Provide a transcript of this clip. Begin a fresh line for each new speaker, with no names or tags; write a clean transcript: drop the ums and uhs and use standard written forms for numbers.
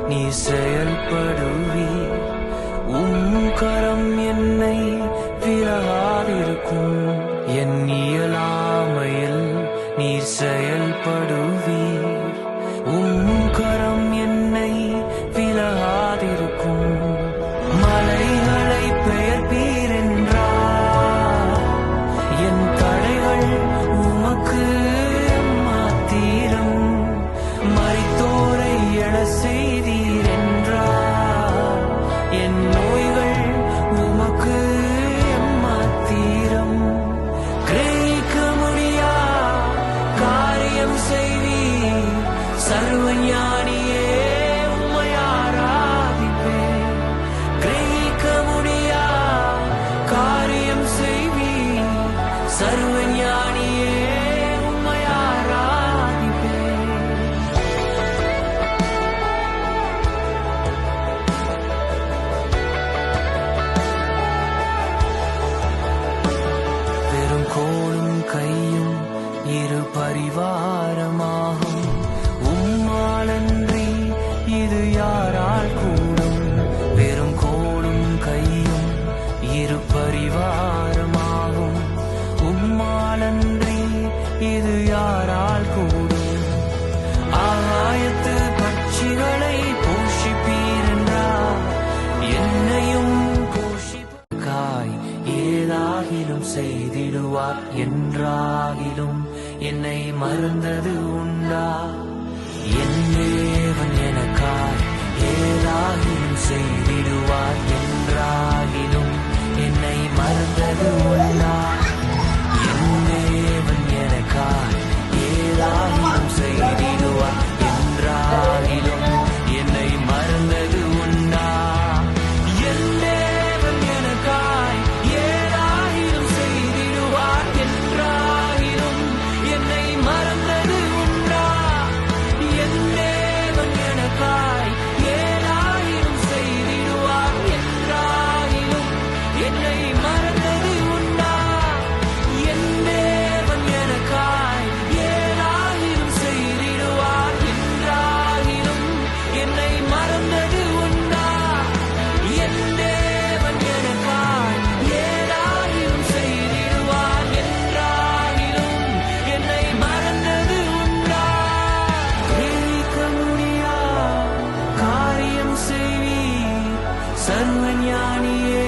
நீ செயல்படுவீர். கரம் என்னை விலகாதிருக்கும். என் இயலாமையில் நீ செயல்படுவீர். கரம் என்னை விலகாதிருக்கும். மலைகளை பெயர்ப்பீர் என்றார். என் தடைகள் உமக்கு மாத்திரம். மரித்தோரை எழ செய்தீர் என்றார். என் நோய்கள் உமக்கு மாத்திரம். கிரகிக்க முடியா காரியம் செய்வீர். சர்வஞானியே உம்மை ஆராதிப்பேன். கிரகிக்க முடியா காரியம் செய்வீர். சர்வஞானியே உம்மை ஆராதிப்பேன். வெறும் கோலும் கையும் இரு பரிவாரமாகும். உம்மாலன்றி இது யாரால் கூடும். வெறும் கோலும் கையும் இரு பரிவாரமாகும். உம்மாலன்றி இது யாரால் கூடும். ஆகாயத்து பட்சிகளை போஷிப்பீர் என்றார். என்னையும் போஷிப்பாய். ஏதாகிலும் செய்திடுவார் என்றாகிலும் என்னை மறந்தது உண்டா. என் தேவன் எனக்காய் ஏதாகிலும் செய்திடுவார் என்றாகிலும் என்னை மறந்தது உண்டா. என் தேவன் எனக்காய் ஏதாகிலும் செய்திடுவார் என்றாகிலும் என்னை மறந்தது உண்டா. என் தேவன் எனக்காய் ஏதாகிலும் செய்திடுவார் என்றாகிலும் என்னை மறந்தது உண்டா. என் தேவன் எனக்காய் ஏதாகிலும் செய்திடுவார் என்றாகிலும் என்னை மறந்தது உண்டா. என் தேவன் எனக்காய் ஏதாகிலும் செய்திடுவார் என்றாகிலும் என்னை மறந்தது உண்டா. என் தேவன் எனக்காய் ஏதாகிலும் செய்திடுவார் என்றாகிலும் என்னை மறந்தது உண்டா. கிரகிக்க முடியா காரியம் செய்வீர். சர்வஞானியே